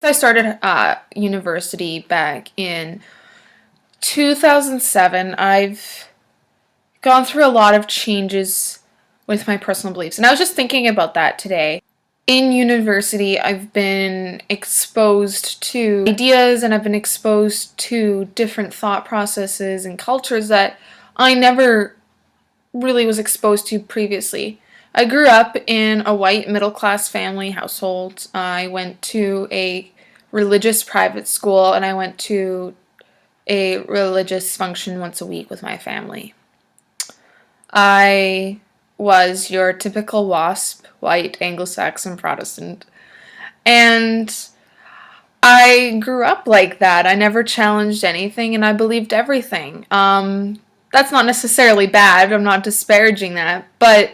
I started university back in 2007. I've gone through a lot of changes with my personal beliefs, and I was just thinking about that today. In university, I've been exposed to ideas and I've been exposed to different thought processes and cultures that I never really was exposed to previously. I grew up in a white middle-class family household. I went to a religious private school and I went to a religious function once a week with my family. I was your typical WASP, white Anglo-Saxon Protestant, and I grew up like that. I never challenged anything and I believed everything. That's not necessarily bad, I'm not disparaging that, but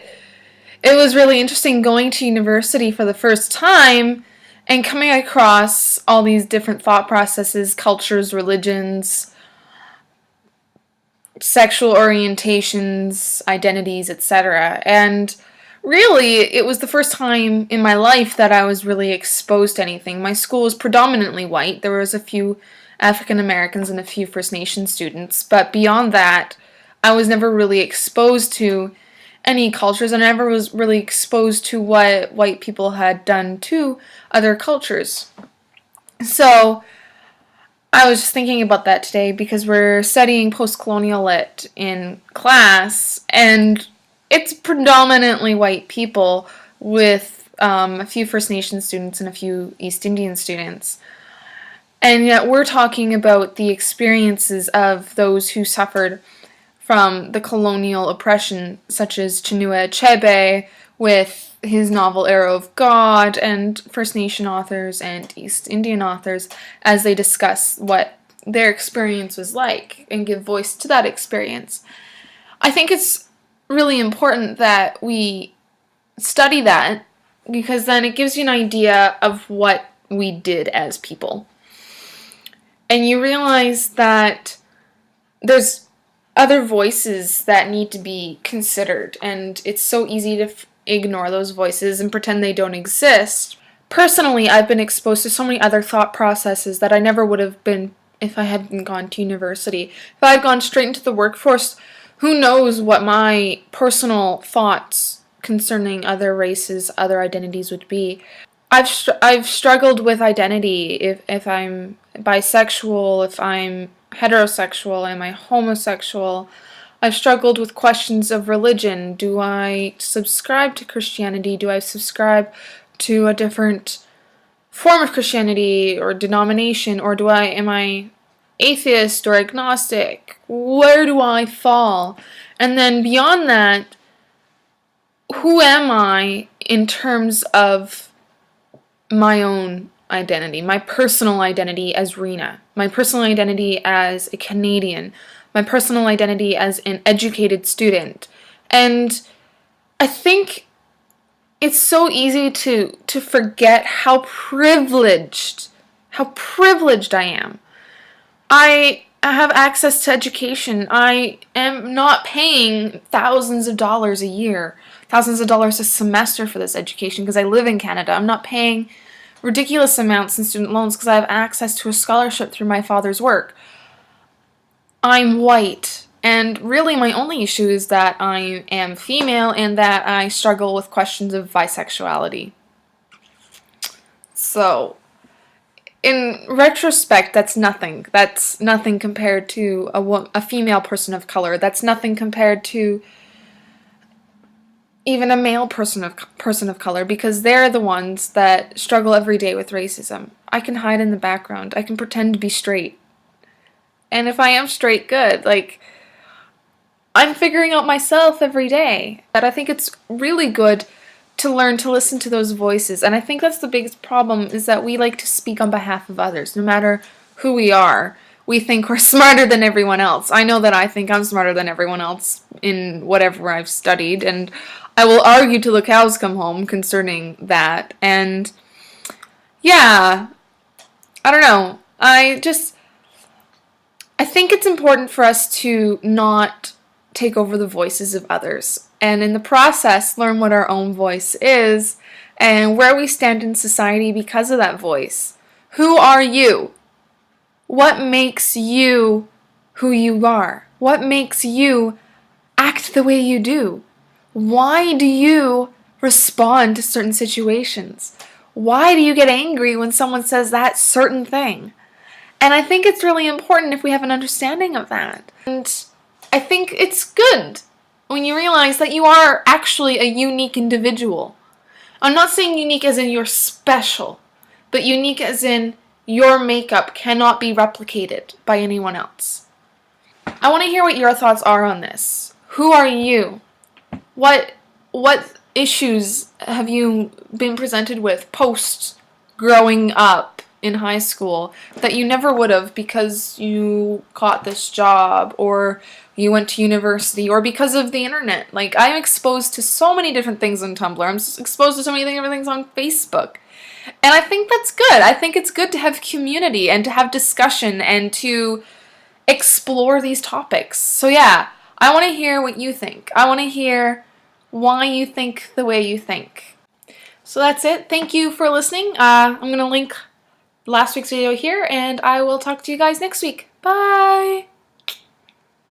it was really interesting going to university for the first time and coming across all these different thought processes, cultures, religions, sexual orientations, identities, etc. And really, it was the first time in my life that I was really exposed to anything. My school was predominantly white. There was a few African Americans and a few First Nation students, but beyond that, I was never really exposed to any cultures, and I never was really exposed to what white people had done to other cultures. So I was just thinking about that today because we're studying post-colonial lit in class, and it's predominantly white people with a few First Nation students and a few East Indian students. And yet we're talking about the experiences of those who suffered from the colonial oppression, such as Chinua Achebe with his novel Arrow of God, and First Nation authors and East Indian authors as they discuss what their experience was like and give voice to that experience. I think it's really important that we study that because then it gives you an idea of what we did as people. And you realize that there's other voices that need to be considered, and it's so easy to ignore those voices and pretend they don't exist. Personally, I've been exposed to so many other thought processes that I never would have been if I hadn't gone to university. If I had gone straight into the workforce, who knows what my personal thoughts concerning other races, other identities would be. I've struggled with identity, if I'm bisexual, if I'm heterosexual, am I homosexual? I've struggled with questions of religion. Do I subscribe to Christianity? Do I subscribe to a different form of Christianity or denomination? Or am I atheist or agnostic? Where do I fall? And then beyond that, who am I in terms of my own identity, my personal identity as Rena, my personal identity as a Canadian, my personal identity as an educated student. And I think it's so easy to forget how privileged I am. I have access to education. I am not paying thousands of dollars a year, thousands of dollars a semester for this education because I live in Canada. I'm not paying ridiculous amounts in student loans because I have access to a scholarship through my father's work. I'm white, and really my only issue is that I am female and that I struggle with questions of bisexuality. So, in retrospect, that's nothing. That's nothing compared to a female person of color. That's nothing compared to even a male person of color, because they're the ones that struggle every day with racism. I can hide in the background. I can pretend to be straight. And if I am straight, good. I'm figuring out myself every day. But I think it's really good to learn to listen to those voices. And I think that's the biggest problem, is that we like to speak on behalf of others, no matter who we are. We think we're smarter than everyone else. I know that I think I'm smarter than everyone else in whatever I've studied, and I will argue till the cows come home concerning that. And yeah, I don't know. I think it's important for us to not take over the voices of others, and in the process learn what our own voice is and where we stand in society because of that voice. Who are you? What makes you who you are? What makes you act the way you do? Why do you respond to certain situations? Why do you get angry when someone says that certain thing? And I think it's really important if we have an understanding of that. And I think it's good when you realize that you are actually a unique individual. I'm not saying unique as in you're special, but unique as in your makeup cannot be replicated by anyone else. I want to hear what your thoughts are on this. Who are you? What issues have you been presented with post growing up in high school that you never would have because you got this job or you went to university or because of the internet? Like, I'm exposed to so many different things on Tumblr. I'm exposed to so many different things on Facebook. And I think that's good. I think it's good to have community and to have discussion and to explore these topics. So yeah, I want to hear what you think. I want to hear why you think the way you think. So that's it. Thank you for listening. I'm going to link last week's video here, and I will talk to you guys next week. Bye!